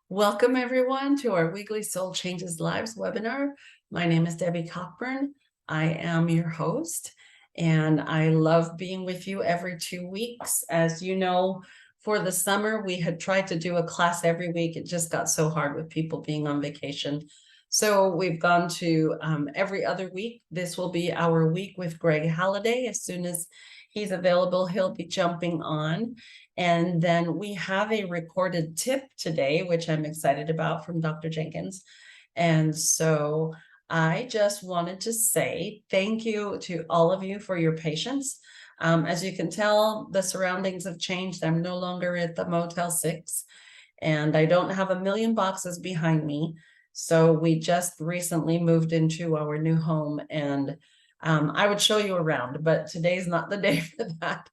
Welcome everyone to our weekly Soul Changes Lives webinar. My name is Debbie Cockburn. I am your host and I love being with you every 2 weeks. As you know, for the summer, we had tried to do a class every week. It just got so hard with people being on vacation. So we've gone to every other week. This will be our week with Greg Halliday. As soon as he's available, he'll be jumping on. And then we have a recorded tip today, which I'm excited about, from Dr. Jenkins. And so I just wanted to say thank you to all of you for your patience. As you can tell, the surroundings have changed. I'm no longer at the Motel 6, and I don't have a million boxes behind me. So we just recently moved into our new home, and I would show you around, but today's not the day for that.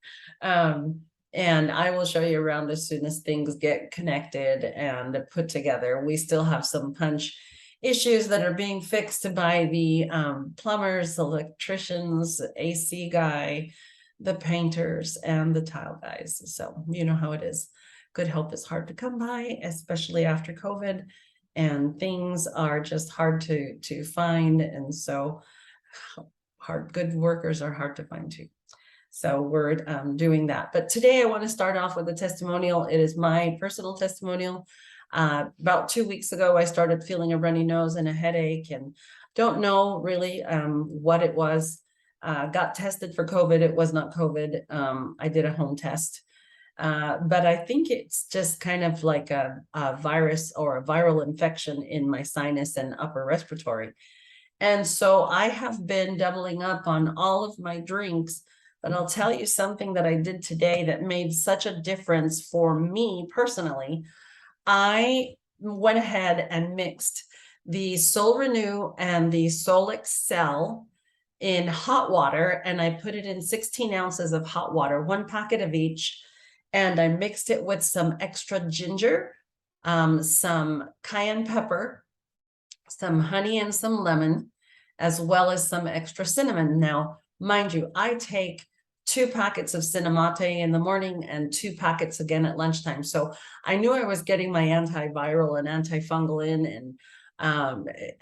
And I will show you around as soon as things get connected and put together. We still have some punch issues that are being fixed by the plumbers, electricians, AC guy, the painters, and the tile guys. So you know how it is. Good help is hard to come by, especially after COVID, and things are just hard to find. And so good workers are hard to find too. So we're doing that. But today I want to start off with a testimonial. It is my personal testimonial. About 2 weeks ago, I started feeling a runny nose and a headache, and don't know really what it was. Got tested for COVID. It was not COVID. I did a home test. But I think it's just kind of like a virus or a viral infection in my sinus and upper respiratory. And so I have been doubling up on all of my drinks. But I'll tell you something that I did today that made such a difference for me personally. I went ahead and mixed the Soul Renew and the Soul Excel in hot water, and I put it in 16 ounces of hot water, 1 packet of each, and I mixed it with some extra ginger, some cayenne pepper, some honey, and some lemon, as well as some extra cinnamon. Now, mind you, I take 2 packets of Cinnamate in the morning and 2 packets again at lunchtime. So I knew I was getting my antiviral and antifungal in, and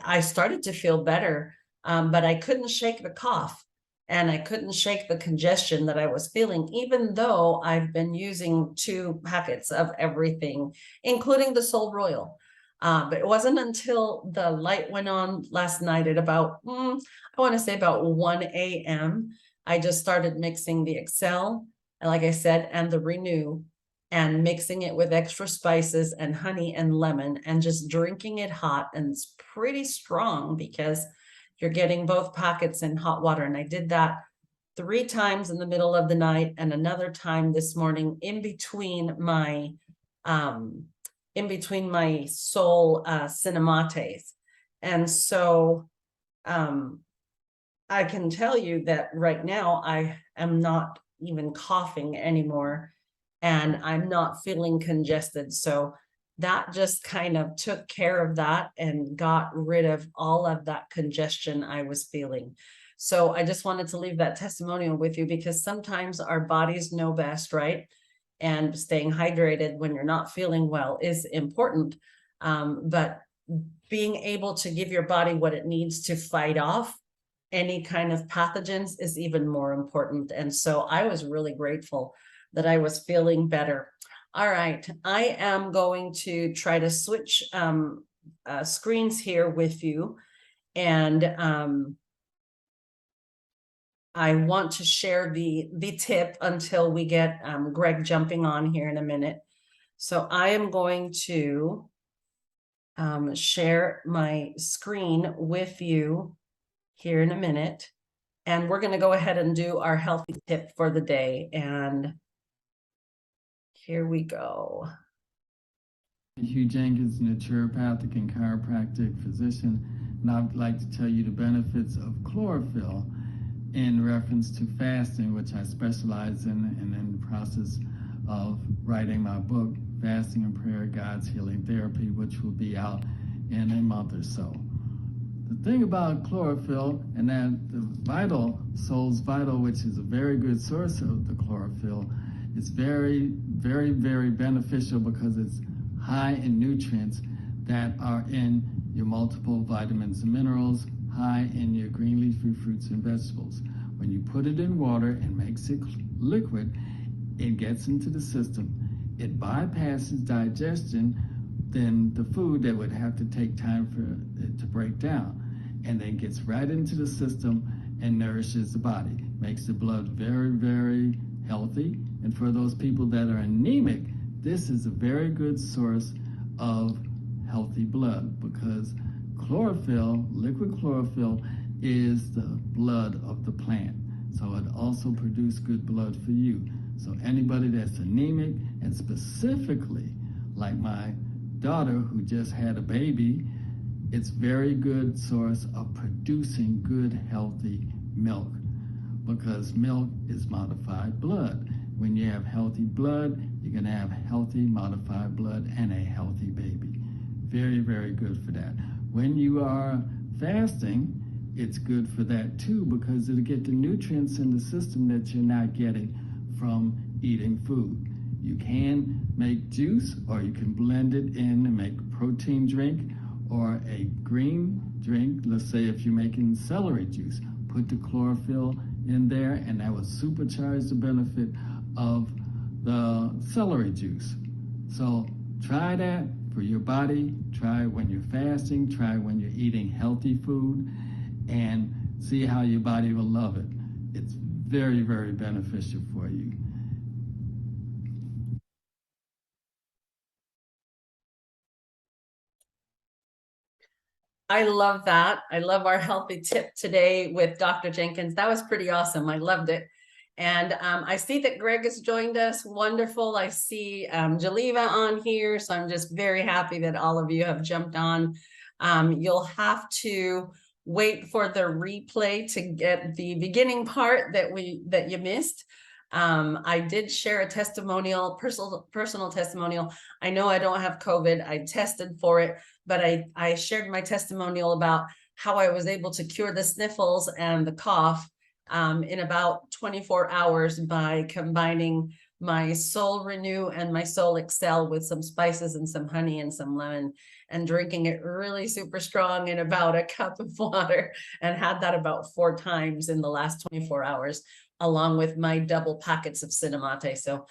I started to feel better, but I couldn't shake the cough and I couldn't shake the congestion that I was feeling, even though I've been using 2 packets of everything, including the Soul Royal. But it wasn't until the light went on last night at about, I want to say about 1 a.m., I just started mixing the Excel, and like I said, and the Renew, and mixing it with extra spices and honey and lemon, and just drinking it hot. And it's pretty strong because you're getting both packets in hot water. And I did that 3 times in the middle of the night, and another time this morning in between my Soul Cinnamates. And so I can tell you that right now I am not even coughing anymore, and I'm not feeling congested. So that just kind of took care of that and got rid of all of that congestion I was feeling. So I just wanted to leave that testimonial with you, because sometimes our bodies know best, right? And staying hydrated when you're not feeling well is important. But being able to give your body what it needs to fight off any kind of pathogens is even more important. And so I was really grateful that I was feeling better. All right, I am going to try to switch screens here with you. And I want to share the tip until we get Greg jumping on here in a minute. So I am going to share my screen with you here in a minute, and we're going to go ahead and do our healthy tip for the day. And here we go. Hugh Jenkins, naturopathic and chiropractic physician, and I'd like to tell you the benefits of chlorophyll in reference to fasting, which I specialize in, and in the process of writing my book, Fasting and Prayer, God's Healing Therapy, which will be out in a month or so. The thing about chlorophyll, and then the Vital, Soul's Vital, which is a very good source of the chlorophyll, it's very, very, very beneficial because it's high in nutrients that are in your multiple vitamins and minerals, high in your green leafy fruits and vegetables. When you put it in water and makes it liquid, it gets into the system. It bypasses digestion, then the food that would have to take time for it to break down, and then gets right into the system and nourishes the body, makes the blood very, very healthy. And for those people that are anemic, this is a very good source of healthy blood, because chlorophyll, liquid chlorophyll, is the blood of the plant. So it also produces good blood for you. So anybody that's anemic, and specifically like my daughter who just had a baby, it's very good source of producing good, healthy milk, because milk is modified blood. When you have healthy blood, you're gonna have healthy modified blood and a healthy baby. Very, very good for that. When you are fasting, it's good for that too, because it'll get the nutrients in the system that you're not getting from eating food. You can make juice, or you can blend it in and make a protein drink or a green drink. Let's say if you're making celery juice, put the chlorophyll in there, and that will supercharge the benefit of the celery juice. So try that for your body. Try it when you're fasting, try it when you're eating healthy food, and see how your body will love it. It's very, very beneficial for you. I love that. I love our healthy tip today with Dr. Jenkins. That was pretty awesome. I loved it. And I see that Greg has joined us. Wonderful. I see Jaliva on here. So I'm just very happy that all of you have jumped on. You'll have to wait for the replay to get the beginning part that you missed. I did share a testimonial, personal testimonial. I know I don't have COVID. I tested for it, but I shared my testimonial about how I was able to cure the sniffles and the cough in about 24 hours by combining my Soul Renew and my Soul Excel with some spices and some honey and some lemon, and drinking it really super strong in about a cup of water, and had that about 4 times in the last 24 hours, along with my double packets of Cinnamate. So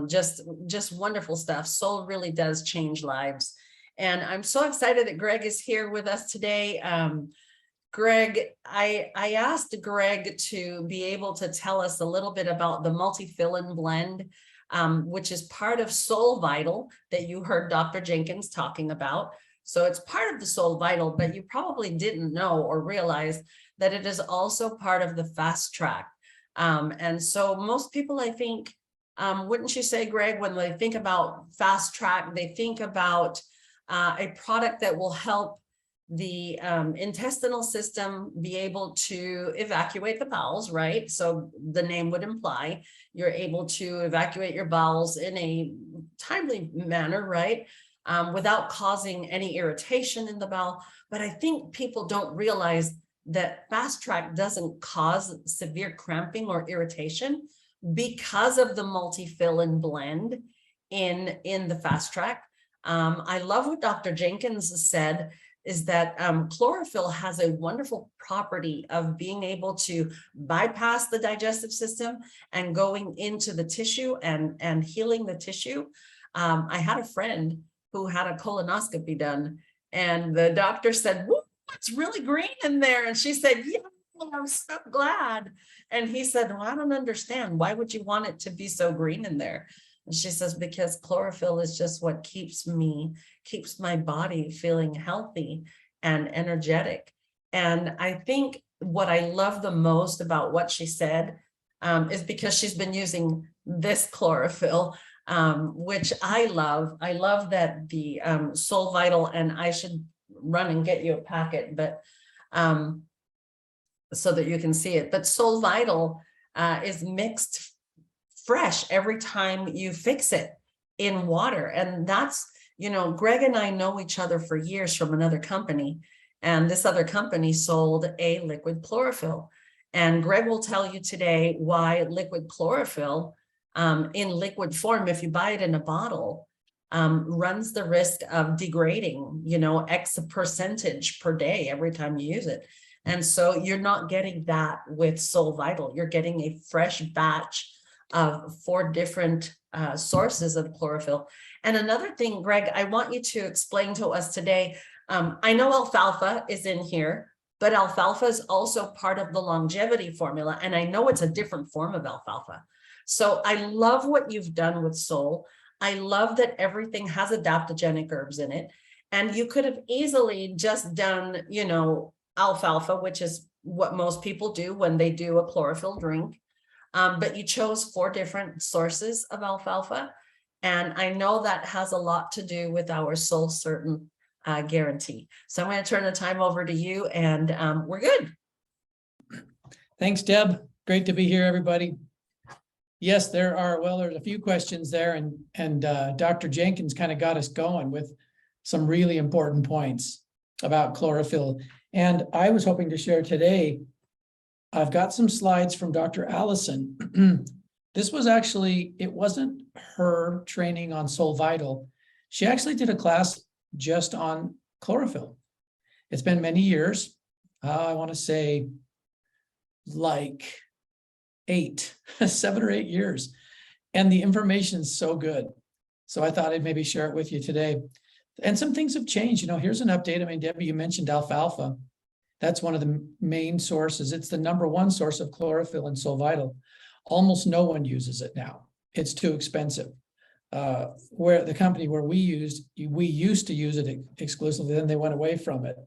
just wonderful stuff. Soul really does change lives. And I'm so excited that Greg is here with us today. Greg, I asked Greg to be able to tell us a little bit about the multifillin blend, which is part of Solle Vital that you heard Dr. Jenkins talking about. So it's part of the Solle Vital, but you probably didn't know or realize that it is also part of the fast track. And so most people, I think, wouldn't you say, Greg, when they think about fast track, they think about a product that will help the intestinal system be able to evacuate the bowels, right? So the name would imply you're able to evacuate your bowels in a timely manner, right? Without causing any irritation in the bowel. But I think people don't realize that fast track doesn't cause severe cramping or irritation because of the multifillin blend in the fast track. I love what Dr. Jenkins said, is that chlorophyll has a wonderful property of being able to bypass the digestive system and going into the tissue and healing the tissue. I had a friend who had a colonoscopy done, and the doctor said, "Whoa, it's really green in there." And she said, "Yeah, I'm so glad." And he said, "Well, I don't understand. Why would you want it to be so green in there?" And she says, "Because chlorophyll is just what keeps my body feeling healthy and energetic." And I think what I love the most about what she said is because she's been using this chlorophyll, which I love. I love that the Solle Vital, and I should run and get you a packet, but so that you can see it. But Solle Vital is mixed fresh every time you fix it in water. And that's, you know, Greg and I know each other for years from another company, and this other company sold a liquid chlorophyll. And Greg will tell you today why liquid chlorophyll in liquid form, if you buy it in a bottle, runs the risk of degrading, X percentage per day every time you use it. And so you're not getting that with Solle Vital. You're getting a fresh batch of 4 different sources of chlorophyll. And another thing, Greg, I want you to explain to us today. I know alfalfa is in here, but alfalfa is also part of the longevity formula. And I know it's a different form of alfalfa. So I love what you've done with Solle. I love that everything has adaptogenic herbs in it. And you could have easily just done, alfalfa, which is what most people do when they do a chlorophyll drink. But you chose 4 different sources of alfalfa. And I know that has a lot to do with our Solle Certain guarantee. So I'm going to turn the time over to you, and we're good. Thanks, Deb. Great to be here, everybody. Yes, there's a few questions there, and Dr. Jenkins kind of got us going with some really important points about chlorophyll. And I was hoping to share today, I've got some slides from Dr. Allison. This was actually, it wasn't her training on Solle Vital. She actually did a class just on chlorophyll. It's been many years. I want to say like 7 or 8 years. And the information is so good. So I thought I'd maybe share it with you today. And some things have changed. Here's an update. I mean, Debbie, you mentioned alfalfa. That's one of the main sources. It's the #1 source of chlorophyll in Solle Vital. Almost no one uses it now. It's too expensive. Where the company where we used to use it exclusively, then they went away from it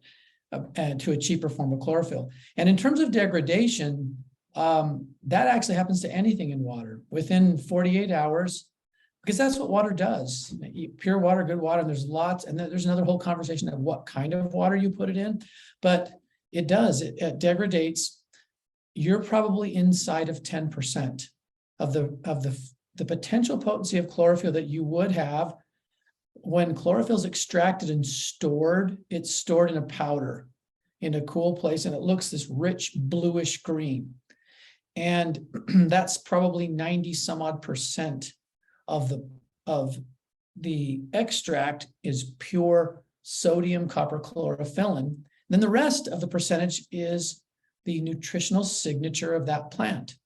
and to a cheaper form of chlorophyll. And in terms of degradation, that actually happens to anything in water within 48 hours, because that's what water does. Pure water, good water, and there's lots, and then there's another whole conversation of what kind of water you put it in, but it does, it degrades. You're probably inside of 10% of the potential potency of chlorophyll that you would have when chlorophyll is extracted and stored. It's stored in a powder in a cool place, and it looks this rich bluish green. And that's probably 90 some odd percent of the extract is pure sodium copper chlorophyllin. Then the rest of the percentage is the nutritional signature of that plant.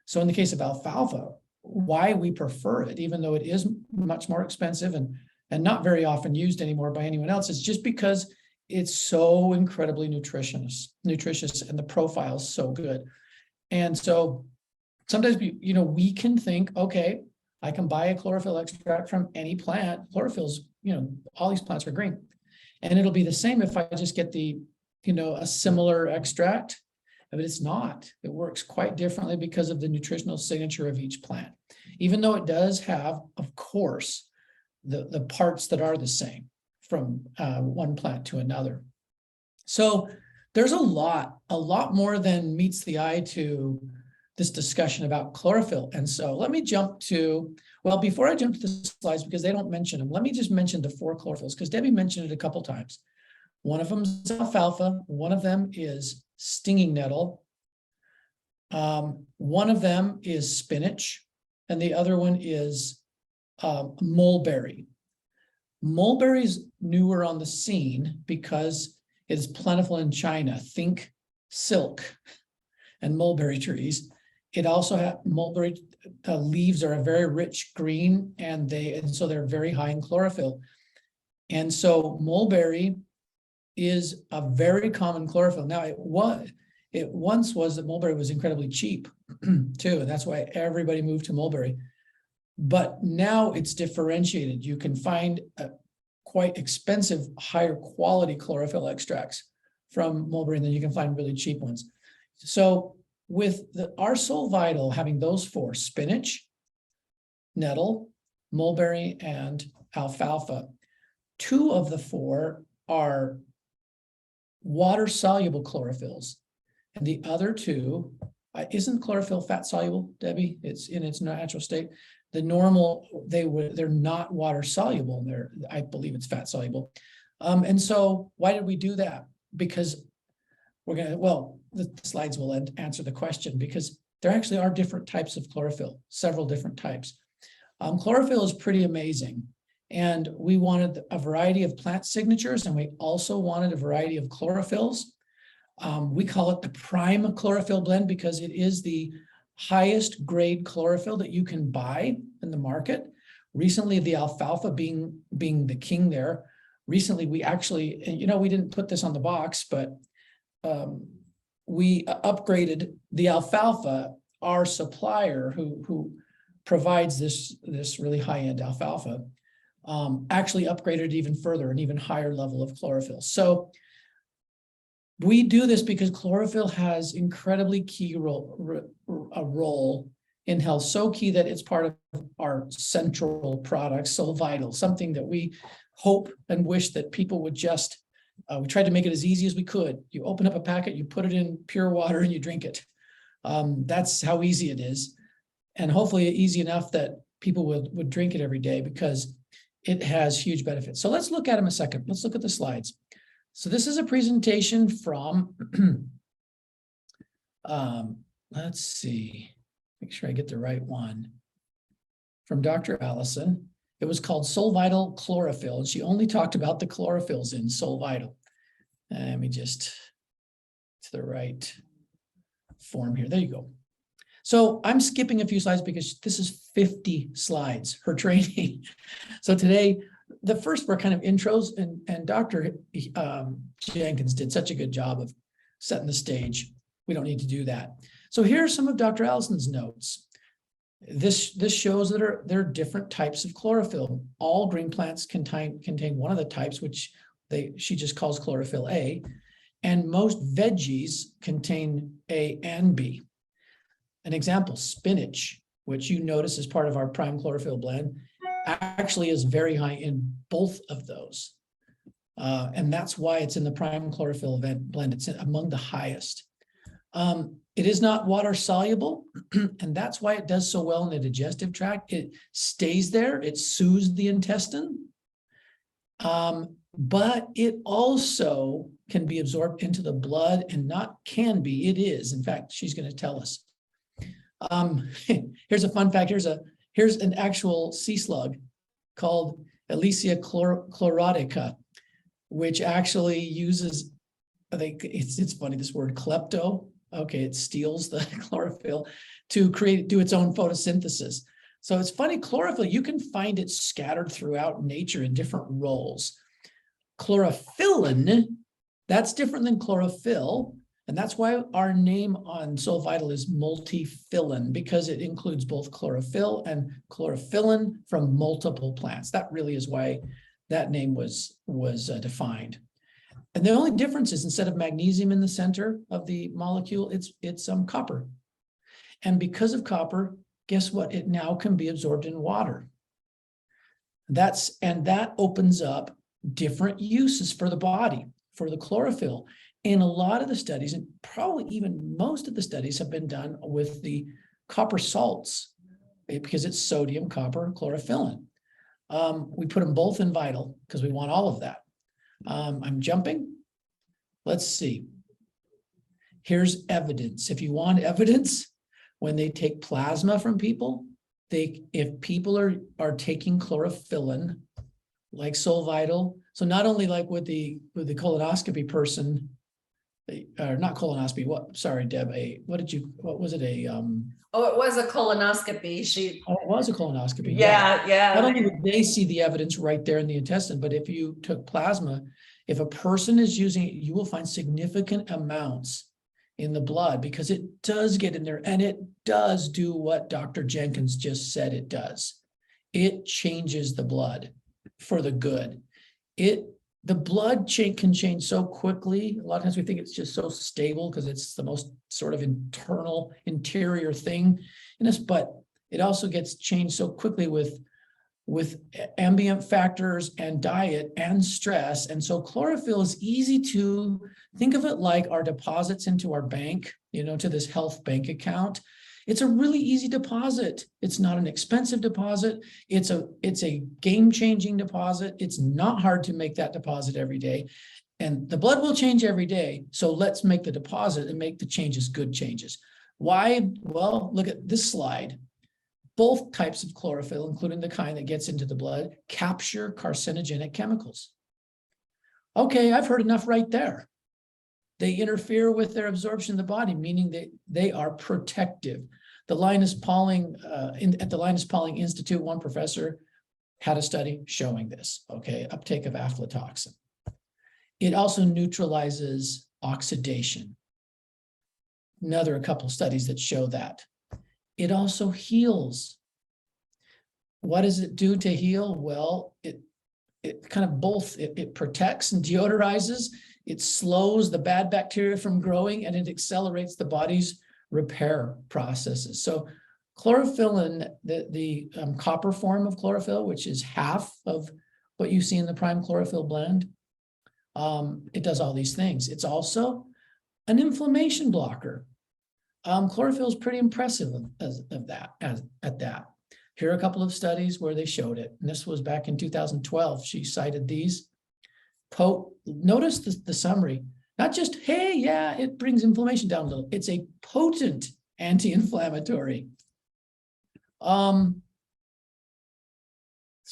So in the case of alfalfa, why we prefer it, even though it is much more expensive and not very often used anymore by anyone else, is just because it's so incredibly nutritious, and the profile is so good. And so sometimes we can think, okay, I can buy a chlorophyll extract from any plant. Chlorophylls, all these plants are green. And it'll be the same if I just get a similar extract, but it's not. It works quite differently because of the nutritional signature of each plant. Even though it does have, of course, the parts that are the same from one plant to another. So there's a lot more than meets the eye to this discussion about chlorophyll. And so let me jump to, well, before I jump to the slides, because they don't mention them, let me just mention the 4 chlorophylls, because Debbie mentioned it a couple times. One of them is alfalfa, one of them is stinging nettle, one of them is spinach, and the other one is mulberry. Mulberry's newer on the scene because it is plentiful in China. Think silk and mulberry trees. It also has mulberry leaves are a very rich green, and so they're very high in chlorophyll. And so mulberry is a very common chlorophyll. Now it once was that mulberry was incredibly cheap too, and that's why everybody moved to mulberry. But now it's differentiated. You can find quite expensive, higher quality chlorophyll extracts from mulberry, and then you can find really cheap ones. So with our Solle Vital having those 4, spinach, nettle, mulberry, and alfalfa, 2 of the 4 are water-soluble chlorophylls, and the other 2, isn't chlorophyll fat-soluble, Debbie? It's in its natural state. The normal, they're not water-soluble. I believe it's fat-soluble. And so why did we do that? Because the slides will answer the question, because there actually are different types of chlorophyll, several different types. Chlorophyll is pretty amazing. And we wanted a variety of plant signatures, and we also wanted a variety of chlorophylls. We call it the prime chlorophyll blend because it is the highest grade chlorophyll that you can buy in the market. Recently, the alfalfa being the king there. Recently, we actually, we didn't put this on the box, but we upgraded the alfalfa. Our supplier who provides this really high-end alfalfa actually upgraded it even further, an even higher level of chlorophyll. So we do this because chlorophyll has incredibly key role in health, so key that it's part of our central product, Solle Vital, something that we hope and wish that people would just, we tried to make it as easy as we could. You open up a packet, you put it in pure water and you drink it. That's how easy it is. And hopefully easy enough that people would drink it every day because it has huge benefits. So let's look at them a second. Let's look at the slides. So this is a presentation from, let's see, make sure I get the right one, from Dr. Allison. It was called Solle Vital Chlorophyll, and she only talked about the chlorophylls in Solle Vital. Let me just, to the right form here. There you go. So I'm skipping a few slides because this is 50 slides, her training. So today, the first were kind of intros, and Dr. Jenkins did such a good job of setting the stage. We don't need to do that. So here are some of Dr. Allison's notes. This shows that there are different types of chlorophyll. All green plants contain one of the types, which she just calls chlorophyll A, and most veggies contain A and B. An example, spinach, which you notice is part of our prime chlorophyll blend, actually is very high in both of those. And that's why it's in the prime chlorophyll blend. It's among the highest. It is not water soluble, and that's why it does so well in the digestive tract. It stays there, it soothes the intestine, but it also can be absorbed into the blood, and not can be, it is. In fact, she's going to tell us. Here's a fun fact. Here's an actual sea slug called Elysia chlorotica, which actually uses, I think it's funny, this word klepto. Okay, it steals the chlorophyll to do its own photosynthesis. So it's funny, chlorophyll, you can find it scattered throughout nature in different roles. Chlorophyllin, that's different than chlorophyll. And that's why our name on Solle Vital is multifillin, because it includes both chlorophyll and chlorophyllin from multiple plants. That really is why that name was defined. And the only difference is, instead of magnesium in the center of the molecule, it's copper. And because of copper, guess what? It now can be absorbed in water. And that opens up different uses for the body, for the chlorophyll. And a lot of the studies, and probably even most of the studies, have been done with the copper salts, because it's sodium, copper, chlorophyllin. We put them both in Vital because we want all of that. I'm jumping. Let's see. Here's evidence. If you want evidence, when they take plasma from people, if people are taking chlorophyllin, like Solle Vital, so not only like with the colonoscopy person, or not colonoscopy, sorry, Deb, what was it? Oh, it was a colonoscopy. It was a colonoscopy. Yeah. Not only would they see the evidence right there in the intestine, but if you took plasma, if a person is using it, you will find significant amounts in the blood, because it does get in there, and it does do what Dr. Jenkins just said it does. It changes the blood for the good. The blood can change so quickly. A lot of times we think it's just so stable because it's the most sort of interior thing in us, but it also gets changed so quickly with ambient factors and diet and stress. And so chlorophyll is easy to think of it like our deposits into our bank, to this health bank account. It's a really easy deposit. It's not an expensive deposit. It's a game-changing deposit. It's not hard to make that deposit every day. And the blood will change every day. So let's make the deposit and make the changes good changes. Why? Well, look at this slide. both types of chlorophyll, including the kind that gets into the blood, capture carcinogenic chemicals. Okay, I've heard enough right there. They interfere with their absorption in the body, meaning they are protective. The Linus Pauling, at the Linus Pauling Institute, one professor had a study showing this, okay, uptake of aflatoxin. It also neutralizes oxidation. A couple studies that show that. It also heals. What does it do to heal? Well, it kind of both, it protects and deodorizes, it slows the bad bacteria from growing, and it accelerates the body's repair processes. So chlorophyllin, the copper form of chlorophyll, which is half of what you see in the prime chlorophyll blend, it does all these things. It's also an inflammation blocker. Chlorophyll is pretty impressive at that. Here are a couple of studies where they showed it. And this was back in 2012. She cited these. Notice the summary. Not just, hey, yeah, it brings inflammation down a little. It's a potent anti-inflammatory. Some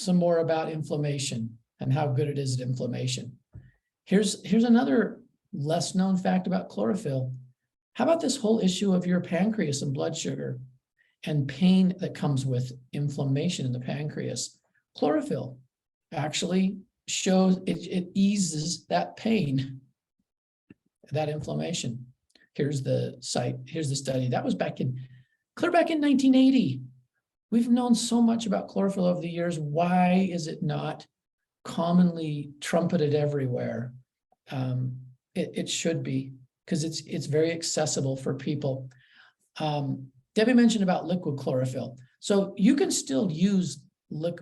more about inflammation and how good it is at inflammation. Here's another less known fact about chlorophyll. How about this whole issue of your pancreas and blood sugar and pain that comes with inflammation in the pancreas? Chlorophyll actually shows it eases that pain, that inflammation. Here's the site, here's the study. That was clear back in 1980. We've known so much about chlorophyll over the years. Why is it not commonly trumpeted everywhere? It should be, because it's very accessible for people. Debbie mentioned about liquid chlorophyll. So you can still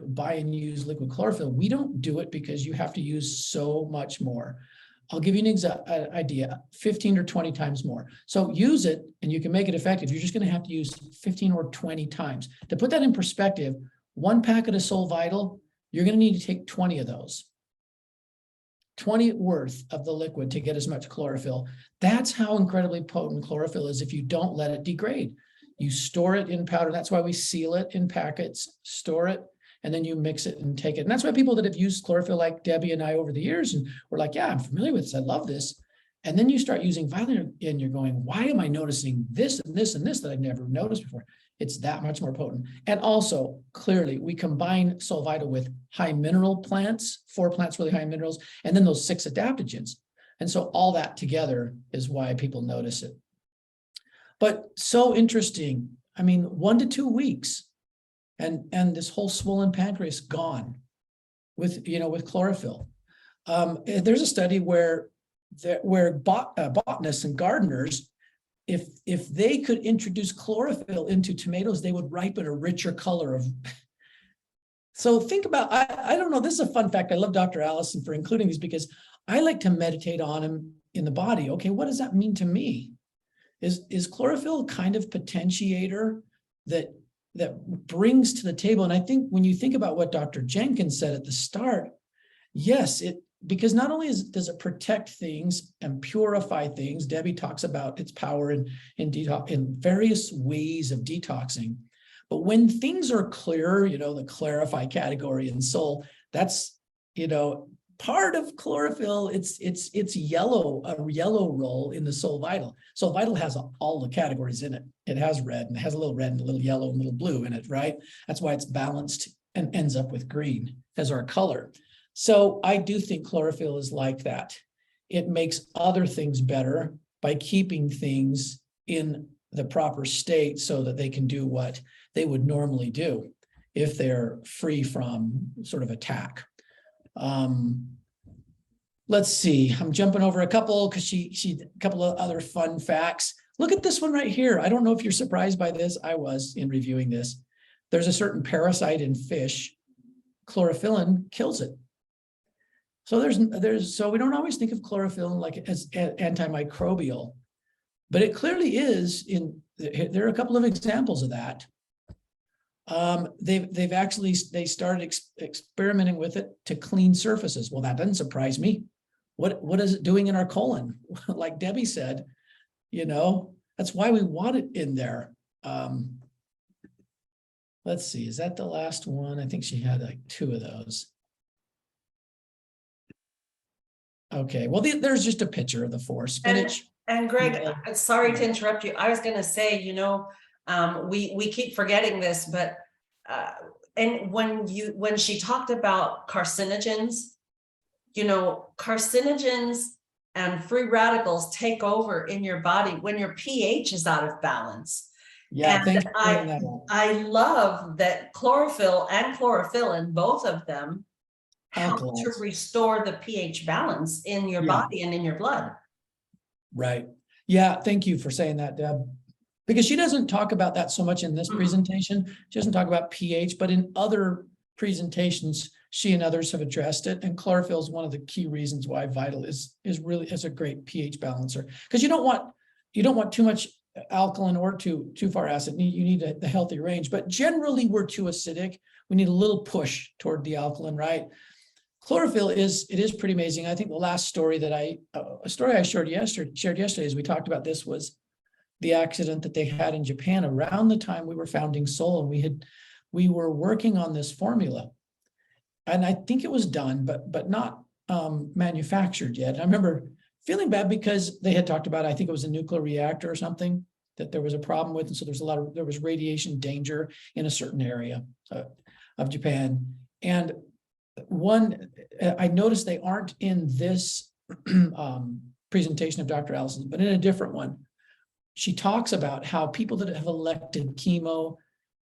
buy and use liquid chlorophyll. We don't do it because you have to use so much more. I'll give you an idea, 15 or 20 times more. So use it and you can make it effective. You're just going to have to use 15 or 20 times. To put that in perspective, 1 packet of Solle Vital, you're going to need to take 20 of those. 20 worth of the liquid to get as much chlorophyll. That's how incredibly potent chlorophyll is if you don't let it degrade. You store it in powder. That's why we seal it in packets, store it, and then you mix it and take it. And that's why people that have used chlorophyll like Debbie and I over the years, and we're like, yeah, I'm familiar with this. I love this. And then you start using vitamin and you're going, why am I noticing this and this and this that I've never noticed before? It's that much more potent. And also, clearly, we combine Solle Vital with high mineral plants, 4 plants really high in minerals, and then those 6 adaptogens. And so all that together is why people notice it. But so interesting. I mean, 1 to 2 weeks, and this whole swollen pancreas gone with chlorophyll. There's a study where botanists and gardeners, if they could introduce chlorophyll into tomatoes, they would ripen a richer color of. So think about, I don't know, this is a fun fact. I love Dr. Allison for including these because I like to meditate on them in the body. Okay, what does that mean to me? Is chlorophyll kind of potentiator that brings to the table? And I think when you think about what Dr. Jenkins said at the start, yes, because not only does it protect things and purify things, Debbie talks about its power in various ways of detoxing. But when things are clear, the clarify category in Soul, that's, part of chlorophyll, it's yellow, a yellow role in the Solle Vital. Solle Vital has all the categories in it. It has red, and it has a little red and a little yellow and a little blue in it, right? That's why it's balanced and ends up with green as our color. So I do think chlorophyll is like that. It makes other things better by keeping things in the proper state so that they can do what they would normally do if they're free from sort of attack. Let's see, I'm jumping over a couple because a couple of other fun facts. Look at this one right here. I don't know if you're surprised by this. I was in reviewing this. There's a certain parasite in fish. Chlorophyllin kills it. So so we don't always think of chlorophyllin like as antimicrobial, but it clearly is. There are a couple of examples of that. They started experimenting with it to clean surfaces. Well, that doesn't surprise me. What is it doing in our colon? Like Debbie said, that's why we want it in there. let's see, is that the last one? I think she had like 2 of those. Okay, well, there's just a picture of the 4 spinach. And Greg, Yeah. sorry to interrupt you. I was going to say, we keep forgetting this, but and when she talked about carcinogens, carcinogens and free radicals take over in your body when your pH is out of balance. Yeah, And thanks for bringing that up. I love that chlorophyll and chlorophyllin, both of them, help to Alkaloids. restore the pH balance in your Yeah. body and in your blood. Right. Yeah, thank you for saying that, Deb. Because she doesn't talk about that so much in this presentation. She doesn't talk about pH, but in other presentations, she and others have addressed it. And chlorophyll is one of the key reasons why Vital is a great pH balancer. Because you don't want too much alkaline or too far acid. You need the healthy range. But generally, we're too acidic. We need a little push toward the alkaline, right? Chlorophyll is pretty amazing. I think the last story that I shared yesterday, as we talked about this, was the accident that they had in Japan around the time we were founding Solle, and we were working on this formula, and I think it was done, but not manufactured yet. And I remember feeling bad because they had talked about, I think it was a nuclear reactor or something that there was a problem with, and so there was radiation danger in a certain area of Japan. And I noticed they aren't in this presentation of Dr. Allison's, but in a different one. She talks about how people that have elected chemo,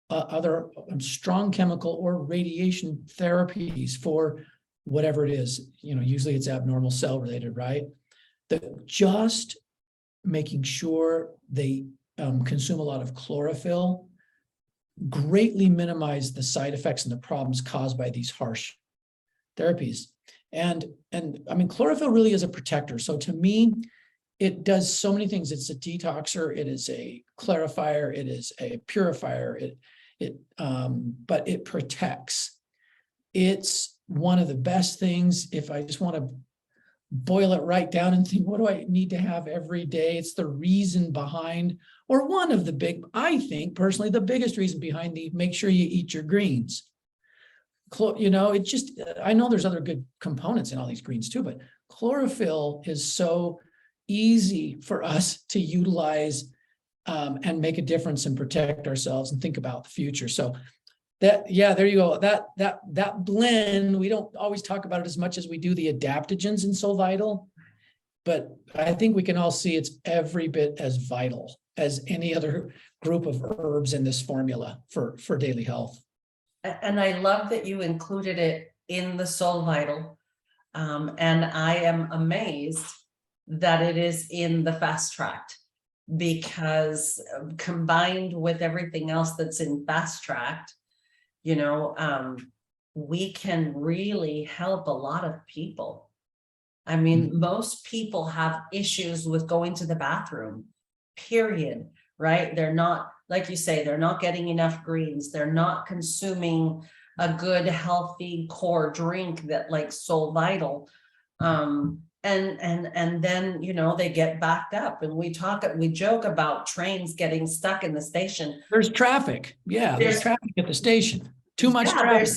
other strong chemical or radiation therapies for whatever it is, usually it's abnormal cell related, right? That just making sure they consume a lot of chlorophyll greatly minimize the side effects and the problems caused by these harsh therapies. And I mean, chlorophyll really is a protector. So to me, it does so many things. It's a detoxer, it is a clarifier, it is a purifier, but it protects. It's one of the best things. If I just want to boil it right down and think, what do I need to have every day? It's the reason behind, or one of the I think personally, the biggest reason behind make sure you eat your greens. It just, I know there's other good components in all these greens too, but chlorophyll is so easy for us to utilize and make a difference and protect ourselves and think about the future. So there you go. That blend, we don't always talk about it as much as we do the adaptogens in Solle Vital, but I think we can all see it's every bit as vital as any other group of herbs in this formula for daily health. And I love that you included it in the Solle Vital. And I am amazed that it is in the fast tracked, because combined with everything else that's in fast tracked, we can really help a lot of people. I mean, most people have issues with going to the bathroom, period, right? They're not, like you say, they're not getting enough greens. They're not consuming a good, healthy core drink that like Solle Vital. And then, they get backed up, and we joke about trains getting stuck in the station. There's traffic. Yeah, there's traffic at the station. Too much traffic.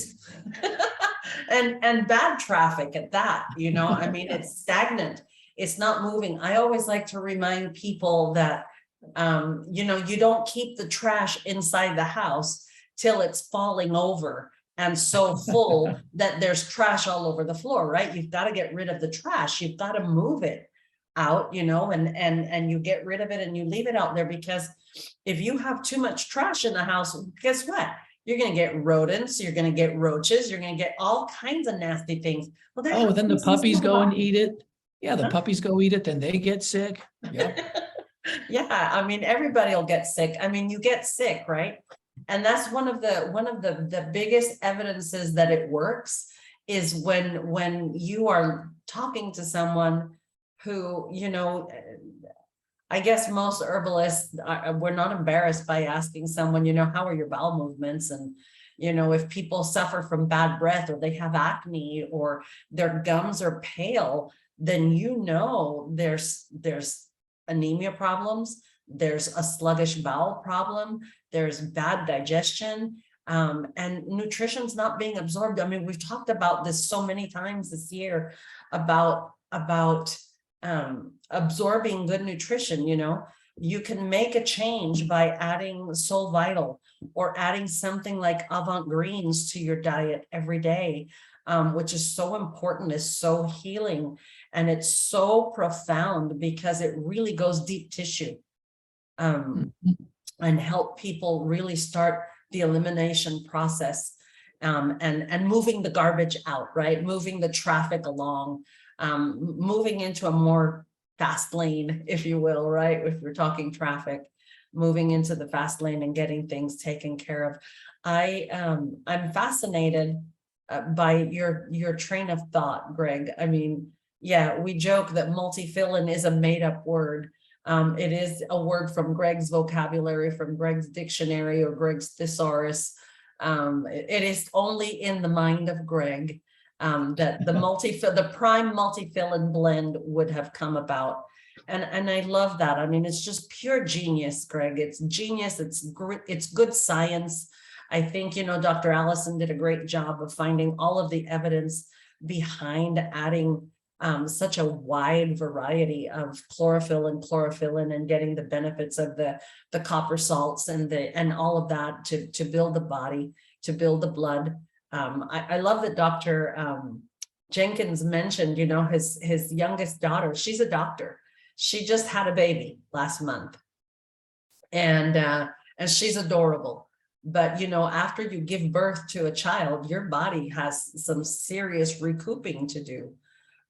and bad traffic at that, I mean, it's stagnant. It's not moving. I always like to remind people that, you don't keep the trash inside the house till it's falling over and so full that there's trash all over the floor, right? You've got to get rid of the trash. You've got to move it out, and you get rid of it and you leave it out there, because if you have too much trash in the house, guess what? You're going to get rodents, you're going to get roaches, you're going to get all kinds of nasty things. Well, then the puppies go and eat it. Yeah, the puppies go eat it, then they get sick. Yep. Yeah, I mean, everybody will get sick. I mean, you get sick, right? And that's one of the biggest evidences that it works is when you are talking to someone who, I guess most herbalists we're not embarrassed by asking someone, how are your bowel movements? And, if people suffer from bad breath, or they have acne, or their gums are pale, then there's anemia problems, there's a sluggish bowel problem, there's bad digestion. and nutrition's not being absorbed. I mean, we've talked about this so many times this year about absorbing good nutrition. You know, you can make a change by adding Solle Vital or adding something like Avant Greens to your diet every day, which is so important, is so healing, and it's so profound because it really goes deep tissue, and help people really start the elimination process, and moving the garbage out, right? Moving the traffic along, moving into a more fast lane, if you will, right? If we're talking traffic, moving into the fast lane and getting things taken care of. I'm fascinated by your train of thought, Greg. I mean, yeah, we joke that multifillin is a made-up word. It is a word from Greg's vocabulary, from Greg's dictionary or Greg's thesaurus. It is only in the mind of Greg that the prime multifillin blend would have come about. And I love that. I mean, it's just pure genius, Greg. It's genius. It's good science. I think, you know, Dr. Allison did a great job of finding all of the evidence behind adding such a wide variety of chlorophyll and chlorophyllin, and getting the benefits of the copper salts and all of that to build the body, to build the blood. I love that Dr. Jenkins mentioned, you know, his youngest daughter. She's a doctor. She just had a baby last month, and she's adorable. But, you know, after you give birth to a child, your body has some serious recouping to do,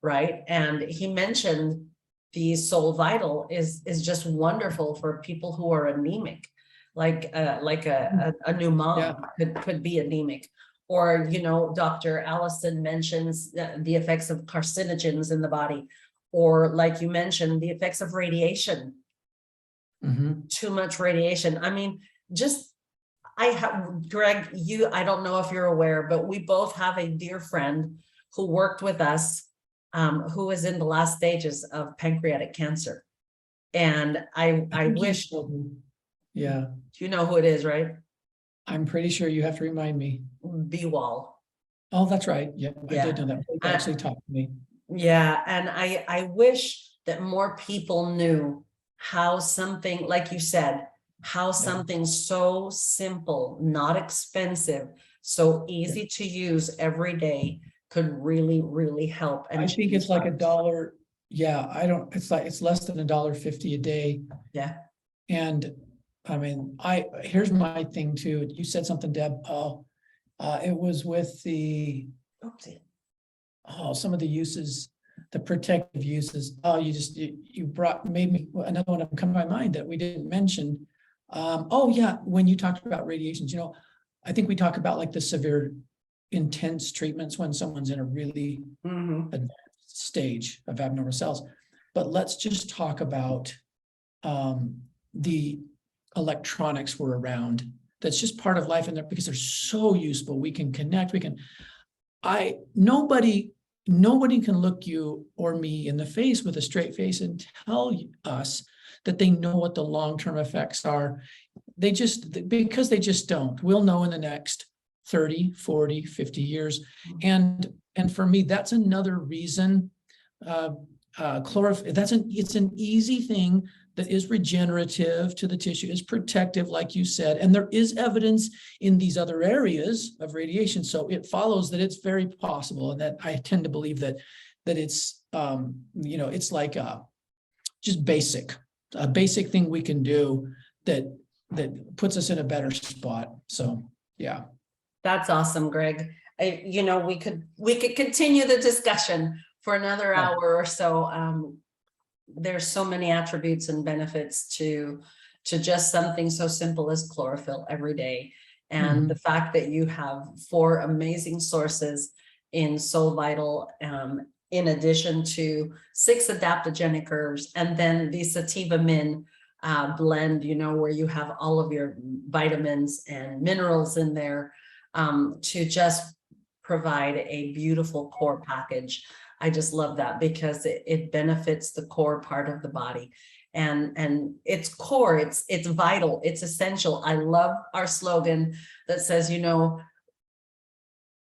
right? And he mentioned the Solle Vital is just wonderful for people who are anemic, like a new mom could be anemic. Or, you know, Dr. Allison mentions the effects of carcinogens in the body, or like you mentioned, the effects of radiation, too much radiation. I mean, Greg, I don't know if you're aware, but we both have a dear friend who worked with us, who is in the last stages of pancreatic cancer. And I wish, yeah, you know who it is, right? I'm pretty sure you have to remind me. B-Wall. Oh, that's right. Yeah, I did know that. He actually talked to me. Yeah, and I wish that more people knew how something, like you said, how something so simple, not expensive, so easy to use every day could really, really help. And I think it's like $1. Yeah, it's less than $1.50 a day. Yeah. And I mean, here's my thing too. You said something, Deb. It was with some of the uses, the protective uses. You made me another one come to my mind that we didn't mention. Oh yeah, when you talked about radiations, you know, I think we talk about like the severe, intense treatments when someone's in a really advanced stage of abnormal cells. But let's just talk about the electronics we're around. That's just part of life in there because they're so useful. We can connect. Nobody can look you or me in the face with a straight face and tell us that they know what the long-term effects are. Because they just don't. We'll know in the next 30, 40, 50 years. And for me, that's another reason chlorophyll, it's an easy thing that is regenerative to the tissue, is protective, like you said, and there is evidence in these other areas of radiation. So it follows that it's very possible, and that I tend to believe that it's you know, it's like just a basic thing we can do that puts us in a better spot. So yeah, that's awesome, Greg. You know, we could continue the discussion for another hour or so. There's so many attributes and benefits to just something so simple as chlorophyll every day. And the fact that you have 4 amazing sources in Solle Vital, in addition to 6 adaptogenic herbs, and then the sativa min blend, you know, where you have all of your vitamins and minerals in there, to just provide a beautiful core package. I just love that because it benefits the core part of the body. and it's core, it's vital, it's essential. I love our slogan that says, you know,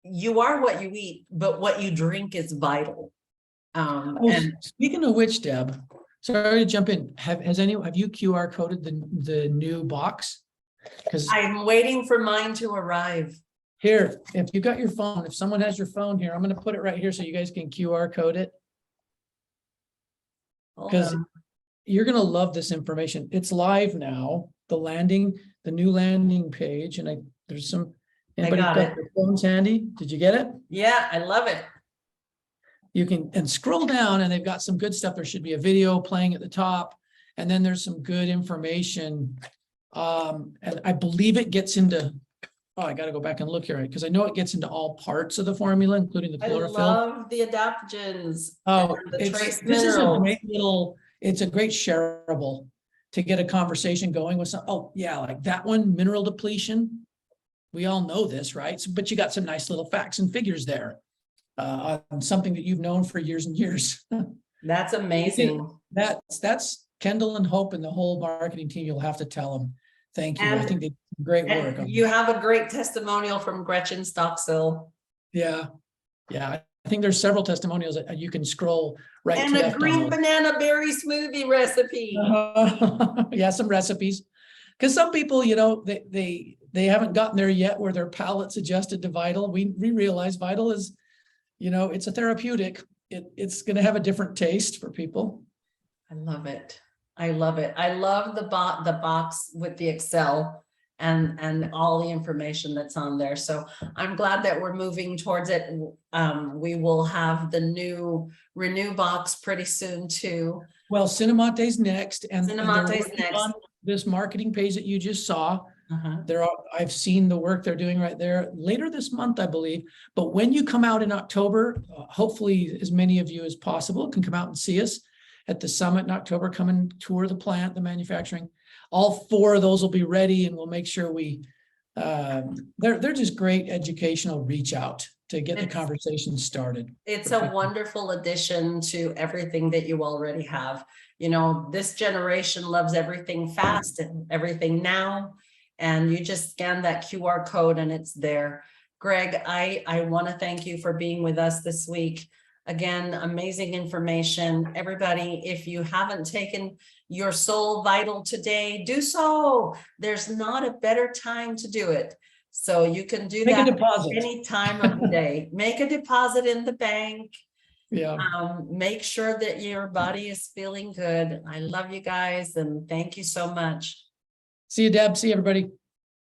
you are what you eat, but what you drink is vital. And Speaking of which, Deb, sorry to jump in. Have you QR coded the new box? Because I'm waiting for mine to arrive. here, if you got your phone, if someone has your phone here, I'm going to put it right here so you guys can QR code it. Because you're going to love this information. It's live now. The new landing page, and there's some. Anybody got their phones handy? Did you get it? Yeah, I love it. You can scroll down, and they've got some good stuff. There should be a video playing at the top, and then there's some good information. And I believe it gets into. Oh, I got to go back and look here, because I know it gets into all parts of the formula, including the chlorophyll. I love the adaptogens. Oh, the trace this is a minerals. great little. It's a great shareable to get a conversation going with some. Oh yeah, like that one, mineral depletion. We all know this, right? So, but you got some nice little facts and figures there on something that you've known for years and years. That's amazing. That's Kendall and Hope and the whole marketing team. You'll have to tell them. Thank you. I And- think they did great work. And you have a great testimonial from Gretchen Stockstill. Yeah. I think there's several testimonials that you can scroll right And to a left on green those. banana berry smoothie recipe. Yeah, some recipes. Because some people, you know, they haven't gotten there yet where their palate's adjusted to Vital. We realize Vital is, you know, it's a therapeutic. It's going to have a different taste for people. I love it. I love it. I love the box with the Excel and all the information that's on there. So I'm glad that we're moving towards it. We will have the new Renew box pretty soon too. Well, Cinemonte's next, and they're Cinemonte's working next. on this marketing page that you just saw. Uh-huh. I've seen the work they're doing right there later this month, I believe. But when you come out in October, hopefully as many of you as possible can come out and see us at the summit in October. Come and tour the plant, the manufacturing. All 4 of those will be ready, and we'll make sure they're just great educational reach out to get the conversation started. It's a wonderful addition to everything that you already have. You know, this generation loves everything fast and everything now. And you just scan that QR code and it's there. Greg, I want to thank you for being with us this week. Again, amazing information. Everybody, if you haven't taken your Solle Vital today, do so. There's not a better time to do it. So you can do Make that a deposit. any time of the day. Make a deposit in the bank. Yeah. Make sure that your body is feeling good. I love you guys and thank you so much. See you, Deb. See you, everybody.